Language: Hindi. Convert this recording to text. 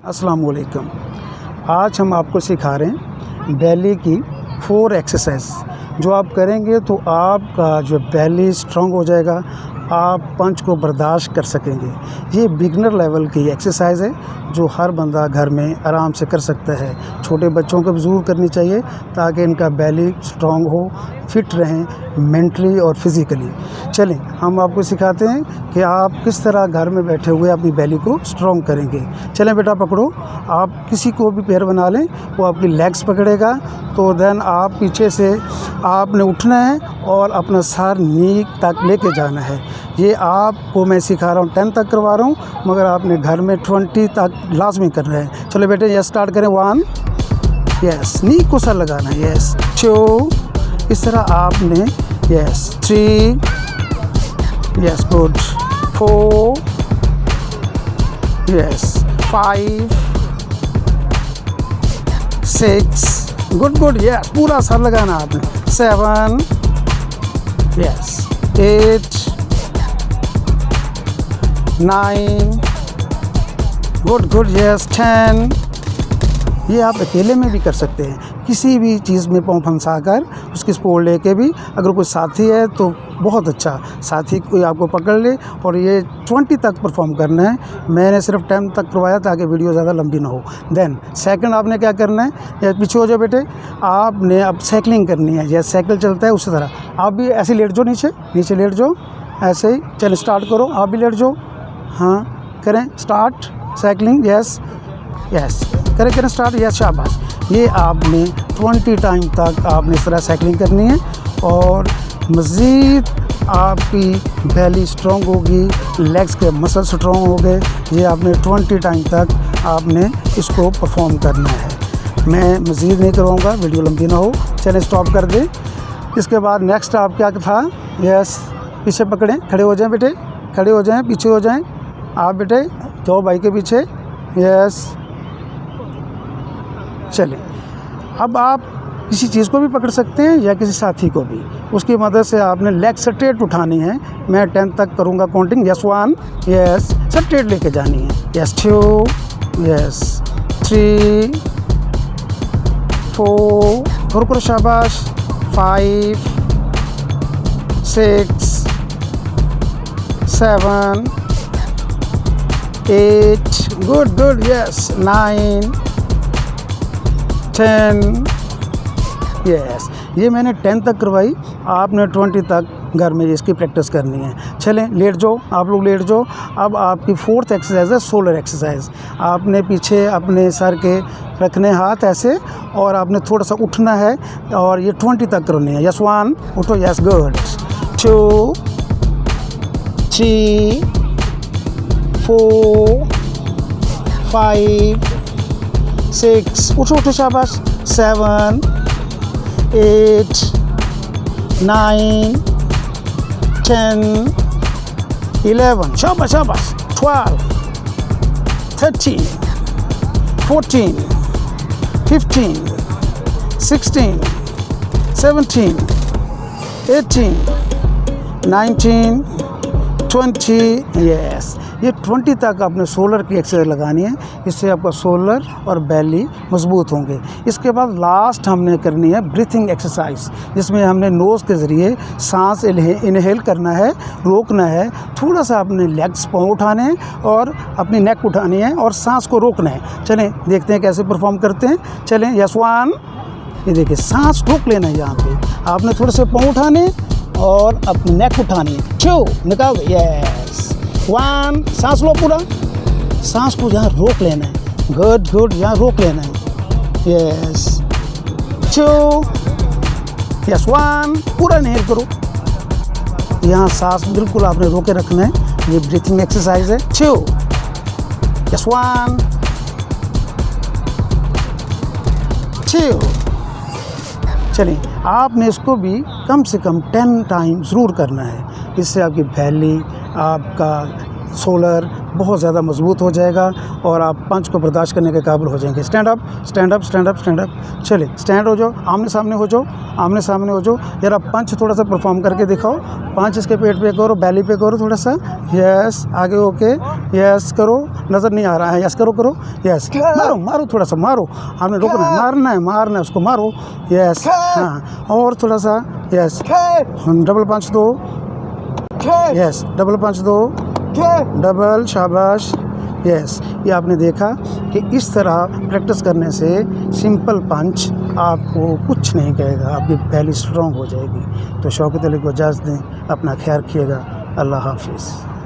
अस्सलाम वालेकुम। आज हम आपको सिखा रहे हैं बेली की 4 एक्सरसाइज। जो आप करेंगे तो आपका जो बेली स्ट्रॉन्ग हो जाएगा, आप पंच को बर्दाश्त कर सकेंगे। ये बिगनर लेवल की एक्सरसाइज है जो हर बंदा घर में आराम से कर सकता है। छोटे बच्चों को भी ज़रूर करनी चाहिए ताकि इनका बेली स्ट्रॉन्ग हो, फिट रहें मेंटली और फिज़िकली। चलें हम आपको सिखाते हैं कि आप किस तरह घर में बैठे हुए अपनी बेली को स्ट्रॉन्ग करेंगे। चलें बेटा पकड़ो, आप किसी को भी पैर बना लें, वो आपकी लेग्स पकड़ेगा। तो देन आप पीछे से आपने उठना है और अपना सर नी तक लेके जाना है। ये आपको मैं सिखा रहा हूँ, 10 तक करवा रहा हूँ, मगर आपने घर में 20 तक लाजमी करना है। चलो बेटे ये स्टार्ट करें। 1, यस, नी को सर लगाना है, यस। 2, इस तरह आपने, yes. 3, yes, good. 4, yes. 5, 6, good, yes, पूरा सर लगाना आपने। 7, यस। 8, 9, good, yes. 10। ये आप अकेले में भी कर सकते हैं, किसी भी चीज़ में पाँव फंसा कर उसकी सपोर्ट लेके भी। अगर कोई साथी है तो बहुत अच्छा, साथी कोई आपको पकड़ ले। और ये 20 तक परफॉर्म करना है। मैंने सिर्फ 10 तक करवाया ताकि वीडियो ज़्यादा लंबी ना हो। देन सेकंड आपने क्या करना है, या पीछे हो जाओ बेटे, आपने अब साइकिलिंग करनी है। जैसे साइकिल चलता है उसी तरह आप भी ऐसे लेट जाओ, नीचे लेट जाओ, ऐसे ही। चलो स्टार्ट करो, आप भी लेट जाओ। हाँ करें स्टार्ट साइकिलिंग, यस यस, करें स्टार्ट, यस, शाबाश। ये आपने 20 टाइम तक आपने इस तरह साइकिलिंग करनी है और मज़ीद आपकी बेली स्ट्रॉन्ग होगी, लेग्स के मसल स्ट्रॉन्ग हो गए। ये आपने 20 टाइम तक आपने इसको परफॉर्म करना है। मैं मज़ीद नहीं करवाऊँगा, वीडियो लंबी ना हो। चलें स्टॉप कर दें। इसके बाद नेक्स्ट आप क्या था, यस, पीछे पकड़ें, खड़े हो जाएं बेटे, खड़े हो जाएं, पीछे हो जाएं आप बेटे, दो भाई के पीछे, यस। चलें अब आप किसी चीज़ को भी पकड़ सकते हैं या किसी साथी को भी, उसकी मदद से आपने लेग स्ट्रेट उठानी है। मैं 10 तक करूँगा काउंटिंग, यस। 1, यस, स्ट्रेट लेके जानी है, यस। 2, यस। 3, 4, करो शाबाश। 5, 6, 7, 8, गुड, यस। 9, 10, यस। ये मैंने 10 तक करवाई, आपने 20 तक घर में इसकी प्रैक्टिस करनी है। चलें लेट जाओ, आप लोग लेट जाओ। अब आपकी 4th एक्सरसाइज है शोल्डर एक्सरसाइज। आपने पीछे अपने सर के रखने हाथ ऐसे और आपने थोड़ा सा उठना है और ये 20 तक करनी है, यस। 1, उठो, यस, गुड। 2, 3, 4, 5, 6, उठो शाबाश। 7, 8, 9, 10, 11, शाबाश। 12, 13, 14, 15, 16, 17, 18, 19, 20, यस। ये 20 तक आपने शोल्डर की एक्सरसाइज लगानी है, इससे आपका शोल्डर और बेली मजबूत होंगे। इसके बाद लास्ट हमने करनी है ब्रीथिंग एक्सरसाइज, जिसमें हमने नोज़ के ज़रिए सांस इनहेल करना है, रोकना है। थोड़ा सा अपने लेग्स पाँव उठाने हैं और अपनी नेक उठानी है और सांस को रोकना है। चलें देखते हैं कैसे परफॉर्म करते हैं। चलें, यस। 1, ये देखिए सांस रोक लेना है। यहाँ पे आपने थोड़े से पाँव उठाने और अपनी नेक उठानी है। 2, निकाल, यस। 1, सांस लो, पूरा सांस को यहाँ रोक लेना है, गुड, यहाँ रोक लेना है, यस। 2, यस। 1, पूरा इनहेल करो, यहाँ सांस बिल्कुल आपने रोके रखना है। ये ब्रीथिंग एक्सरसाइज है। 2, यस। 1, 2। चलिए आपने इसको भी कम से कम 10 टाइम ज़रूर करना है। इससे आपकी बेली, आपका शोल्डर बहुत ज़्यादा मजबूत हो जाएगा और आप पंच को बर्दाश्त करने के काबिल हो जाएंगे। Stand up, stand up, stand up, stand up. चलिए स्टैंड हो जाओ, आमने सामने हो जाओ, आमने सामने हो जाओ। यार आप पंच थोड़ा सा परफॉर्म करके दिखाओ। पंच इसके पेट पे करो, बेली पे करो थोड़ा सा। यस, आगे ओके, यस करो, नज़र नहीं आ रहा है, यस करो करो, यस मारो मारो, थोड़ा सा मारो, आपने रुकना है, मारना है, मारना है उसको, मारो। यस, हाँ और थोड़ा सा, यस डबल पंच दो, यस डबल पंच दो, डबल, शाबाश। यस, ये आपने देखा कि इस तरह प्रैक्टिस करने से सिंपल पंच आपको कुछ नहीं कहेगा, आपकी पहली स्ट्रॉन्ग हो जाएगी। तो शौकत अली को इजाज़त दें, अपना ख्याल रखिएगा। अल्लाह हाफिज़।